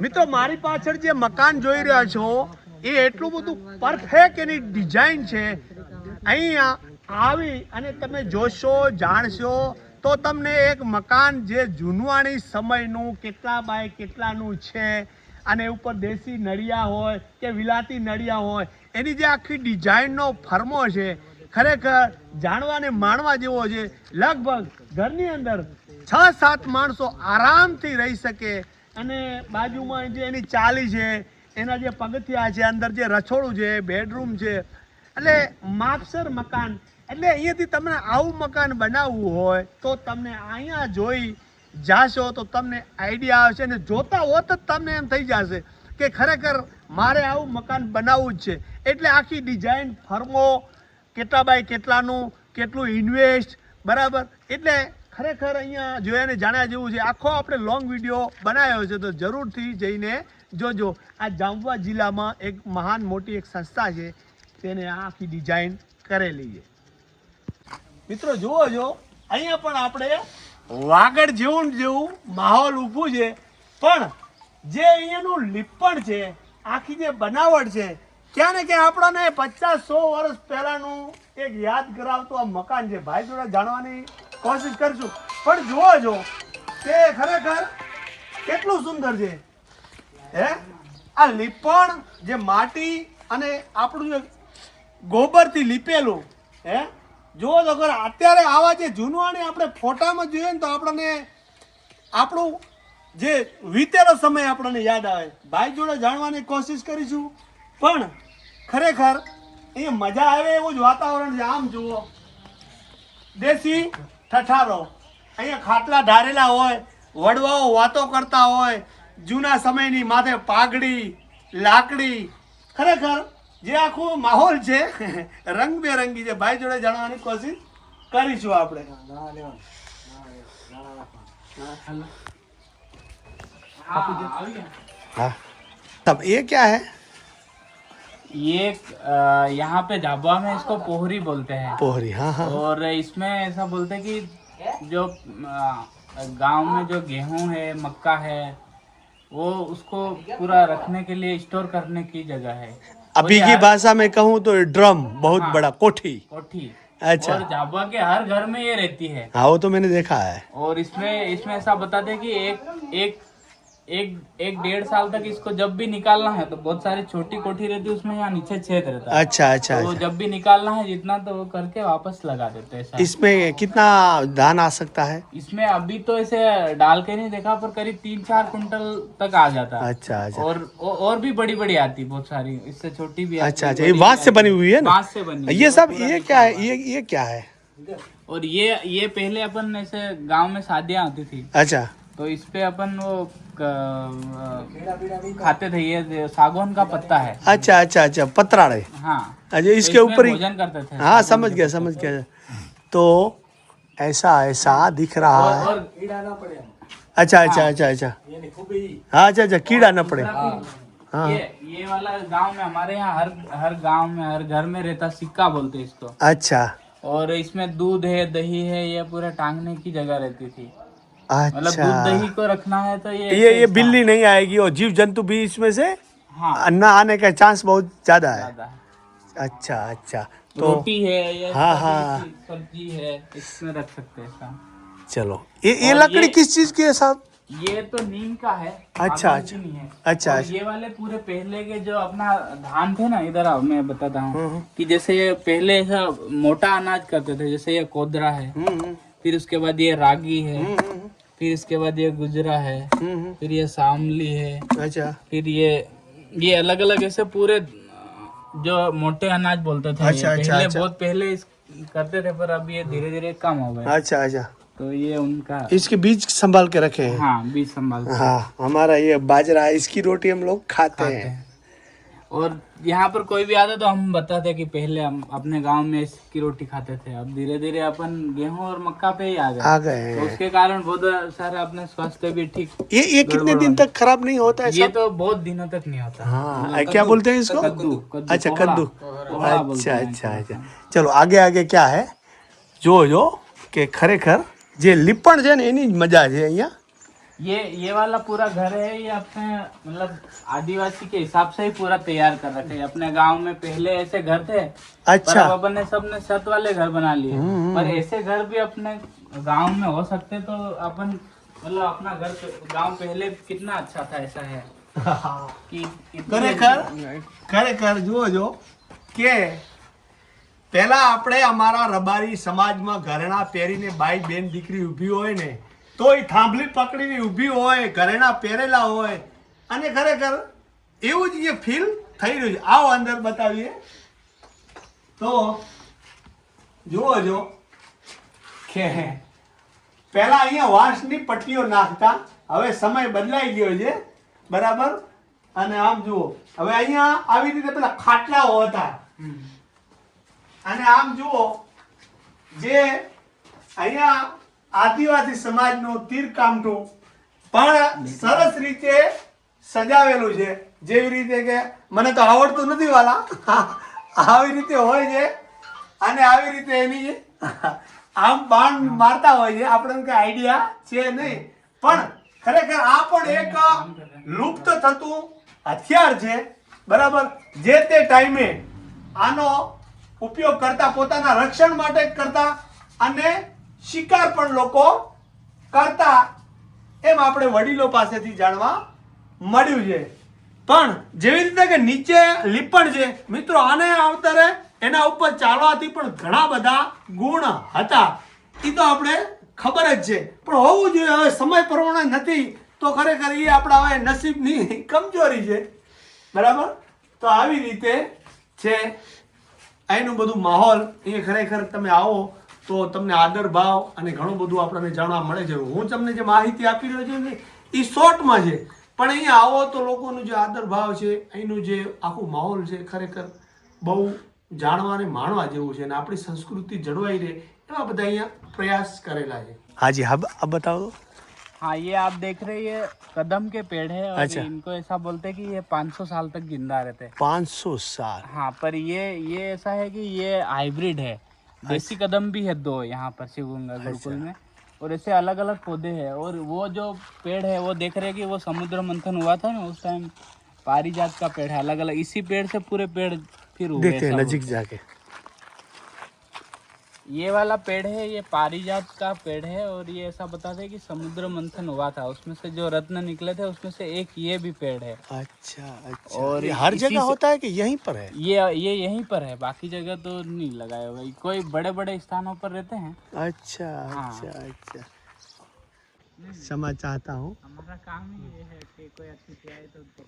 મિત્રો મારી પાછળ જે મકાન જોઈ રહ્યા છો એ એટલું બધું પરફેક્ટ એની ડિઝાઇન છે. અહીંયા આવી અને તમે જોશો જાણશો તો તમને એક મકાન જે જૂનવાણી સમયનું કેટલા બાય કેટલાનું છે અને ઉપર દેશી નળિયા હોય કે વિલાતી નળિયા હોય એની જે આખી ડિઝાઇનનો ફરમો છે ખરેખર જાણવા અને માણવા જેવો છે. લગભગ ઘરની અંદર 6-7 માણસો આરામથી રહી શકે અને બાજુમાં જે એની ચાલી છે એના જે પગથિયા છે અંદર જે રસોડું છે બેડરૂમ છે એટલે માપસર મકાન. એટલે અહીંયાથી તમને આવું મકાન બનાવવું હોય તો તમને અહીંયા જોઈ જાશો તો તમને આઈડિયા આવશે અને જોતા હોત જ તમને એમ થઈ જશે કે ખરેખર મારે આવું મકાન બનાવવું જ છે. એટલે આખી ડિઝાઇન ફરમો કેટલા બાય કેટલાનું કેટલું ઇન્વેસ્ટ બરાબર. એટલે ખરેખર અહીંયા જોયાને જાણ્યા જેવું છે. આખો આપણે લોંગ વિડીયો બનાવ્યો છે તો જરૂરથી જઈને જોજો. આ જામવા જિલ્લામાં એક મહાન મોટી એક સંસ્થા છે તેને આ આખી ડિઝાઇન કરેલી છે. મિત્રો જુઓ જો અહીંયા પણ આપણે વાગડ જેવું માહોલ ઊભું છે પણ જે અહીંયાનું લીપણ છે આખી જે બનાવટ છે ક્યાં ને ક્યાં આપણને 50-100 વર્ષ પહેલાનું એક યાદ કરાવતું આ મકાન છે. ભાઈ જોડે જાણવાની કોશિશ કરશું પણ જુઓ જો તે ખરેખર કેટલું સુંદર છે. હે આ લીપણ જે માટી અને આપણું જે ગોબરથી લીપેલું હે જુઓ તો ખરા. અત્યારે આવા જે જૂનવાણી આપણે ફોટામાં જોઈએ ને તો આપણને આપણું જે વીતેલો સમય આપણને યાદ આવે. ભાઈ જોડે જાણવાની કોશિશ કરીશું પણ ખરેખર એ મજા આવે એવું જ વાતાવરણ છે. આમ જુઓ દેશી ઠઠારો અહીંયા ખાટલા ઢારેલા હોય વડવાઓ વાતો કરતા હોય જૂના સમયની માથે પાઘડી લાકડી ખરેખર જે આખું માહોલ છે રંગબેરંગી છે. ભાઈ જોડે જાણવાની કોશિશ કરીશું આપણે. हाँ तब ये क्या है? ये यहाँ पे झाबुआ में इसको पोहरी बोलते हैं. पोहरी. हाँ हाँ. और इसमें ऐसा बोलते हैं कि जो गांव में जो गेहूं है मक्का है वो उसको पूरा रखने के लिए स्टोर करने की जगह है. अभी की भाषा में कहूँ तो ड्रम बहुत हाँ, बड़ा कोठी. कोठी. अच्छा. और झाबुआ के हर घर में ये रहती है. हाँ वो तो मैंने देखा है. और इसमें ऐसा बताते हैं कि एक 1.5 साल तक इसको जब भी निकालना है तो बहुत सारी छोटी कोठी रहती है उसमें यहाँ नीचे छेद रहता है. अच्छा अच्छा. तो जब भी निकालना है जितना तो वो करके वापस लगा देते हैं. इसमें कितना धान आ सकता है? इसमें अभी तो ऐसे डाल के नहीं देखा पर करीब 3-4 कुंटल तक आ जाता है. अच्छा अच्छा. और भी बड़ी बड़ी आती बहुत सारी इससे छोटी भी. अच्छा अच्छा. ये बांस से बनी हुई है ना? बांस से बनी. ये सब ये क्या है? ये क्या है? और ये पहले अपन ऐसे गांव में शादियां होती थी. अच्छा. तो इस पे अपन वो खाते थे. ये सागौन का पत्ता है. अच्छा अच्छा अच्छा. पत्राड़े. हाँ. अच्छा इसके ऊपर ही भोजन करते थे. हाँ समझ गया. तो ऐसा दिख रहा है. अच्छा अच्छा अच्छा अच्छा. हाँ अच्छा अच्छा. कीड़ा न पड़े. हाँ. ये वाला गांव में हमारे यहाँ हर गांव में हर घर में रहता सिक्का बोलते इसको. अच्छा. और इसमें दूध है दही है ये पूरा टांगने की जगह रहती थी. मतलब अच्छा. दूध दही को रखना है तो ये बिल्ली नहीं आएगी और जीव जंतु भी इसमें से हाँ न आने का चांस बहुत ज्यादा है. ज्यादा है. अच्छा अच्छा. तो रोटी है ये हाँ, हाँ. सब्जी है इसमें रख सकते हैं इसका. चलो ये लकड़ी किस चीज की है साहब? ये तो नीम का है. अच्छा सागौन अच्छा. की नहीं है. अच्छा और अच्छा. ये वाले पूरे पहले के जो अपना धान थे ना इधर आओ मैं बताता हूँ कि जैसे ये पहले ऐसा मोटा अनाज करते थे जैसे ये कोदरा है. फिर उसके बाद ये रागी है. फिर इसके बाद ये गुजरा है. फिर ये सामली है. अच्छा. फिर ये अलग अलग ऐसे पूरे जो मोटे अनाज बोलते थे. अच्छा, ये अच्छा, पहले अच्छा. बहुत पहले करते थे पर अब ये धीरे धीरे कम हो गए. अच्छा अच्छा. तो ये उनका इसके बीज संभाल के रखे हैं. हाँ बीज संभाल हाँ हमारा ये बाजरा है इसकी रोटी हम लोग खाते हैं. और यहाँ पर कोई भी आता तो हम बताते कि पहले हम अपने गांव में इसकी रोटी खाते थे. अब धीरे धीरे अपन गेहूं और मक्का पे ही आ गए हैं. तो उसके कारण बहुत सारा अपने स्वास्थ्य भी ठीक. ये कितने दिन तक खराब नहीं होता है? ये तो बहुत दिनों तक नहीं होता. हाँ क्या बोलते हैं इसको? कद्दू. अच्छा कद्दू. अच्छा अच्छा अच्छा. चलो आगे क्या है જો કે ખરેખર જે લીપણ છે ને એની જ મજા છે અહીંયા. ये वाला पूरा घर है, ये अपने मतलब आदिवासी के हिसाब से ही पूरा तैयार कर रखे हैं। अपने गांव में पहले ऐसे घर थे, पर अच्छा अब अपन ने सबने छत वाले घर बना लिए। पर ऐसे घर भी अपने गांव में हो सकते तो अपन मतलब अपना घर गांव पहले कितना अच्छा था, ऐसा है कि ખરેખર જુઓ કે પહેલા આપણે અમારા રબારી સમાજમાં ઘરેણા પહેરીને બાઈ બેન દીકરી ઊભી હોય ને તો એ થાંભલી પકડીને ઊભી હોય, ઘરેણા પહેરેલા હોય અને ખરેખર એવું જ એ ફીલ થઈ રહ્યું છે. આવો અંદર બતાવીએ તો જુઓ કે પહેલા અહીંયા વાંસની પટ્ટીઓ નાખતા, હવે સમય બદલાઈ ગયો છે બરાબર. અને આમ જુઓ હવે અહીંયા આવી રીતે પેલા ખાટલાઓ હતા અને આમ જુઓ જે અહીંયા આદિવાસી સમાજનું તીરકામઠું પણ સરસ રીતે સજાવેલું છે. જેવી રીતે કે મને તો આવડતું નથી વાલા, આવી રીતે હોય છે અને આવી રીતે એની આમ બાણ મારતા હોય છે. આપણે કઈ આઈડિયા છે નહીં, પણ ખરેખર આ પણ એક લુપ્ત થતું હથિયાર છે બરાબર. જે તે ટાઈમે આનો ઉપયોગ કરતા, પોતાના રક્ષણ માટે કરતા અને શિકાર પણ લોકો કરતા, એમ આપણે વડીલો પાસેથી જાણવા મળ્યું છે. પણ જેવી રીતે કે નીચે લીપણ છે મિત્રો, આને આવતરે એના ઉપર ચાલવાથી પણ ઘણા બધા ગુણ હતા, એ તો આપણે ખબર જ છે. પણ હોવું જોઈએ, હવે સમય પ્રમાણે નથી તો ખરેખર એ આપણા હવે નસીબની કમજોરી છે બરાબર. તો આવી રીતે છે અહીંનું બધું માહોલ. એ ખરેખર તમે આવો તો તમને આદર ભાવ અને ઘણું બધું આપણને જાણવા મળે છે. હું તમને જે માહિતી આપી રહ્યો છું ને એ શોર્ટમાં છે, પણ અહીંયા આવો તો લોકોનું જે આદર ભાવ છે, અહીંનું જે આખું માહોલ છે ખરેખર બહુ જાણવા અને માણવા જેવું છે. અને આપણી સંસ્કૃતિ જળવાઈ રહે એવા બધા અહીંયા પ્રયાસ કરેલા છે. હાજી, હા બતાવો. हाँ, ये आप देख रहे हैं, ये कदम के पेड़ है और अच्छा। इनको ऐसा बोलते हैं कि ये 500 साल तक जिंदा रहते हैं। 500 साल? हाँ, पर ये ऐसा है कि ये हाइब्रिड है। देसी कदम भी है 2 यहाँ पर शिवगंगा गुरुकुल में, और ऐसे अलग अलग पौधे हैं। और वो जो पेड़ है वो देख रहे हैं कि वो समुद्र मंथन हुआ था ना, उस टाइम पारिजात का पेड़ है अलग अलग, इसी पेड़ से पूरे पेड़ फिर हुए। देखते हैं नजीक जाके. ये वाला पेड़ है, ये पारिजात का पेड़ है, और ये ऐसा बताते हैं कि समुद्र मंथन हुआ था, उसमें से जो रत्न निकले थे उसमें से एक ये भी पेड़ है। अच्छा अच्छा. और ये हर इसी जगह से- होता है कि यहीं पर है? ये यहीं पर है, बाकी जगह तो नहीं लगाया हुआ। कोई बड़े बड़े स्थानों पर रहते हैं। अच्छा हाँ। अच्छा अच्छा. क्षमा चाहता हूँ. हमारा काम ही ये है कि कोई अतिथि आए तो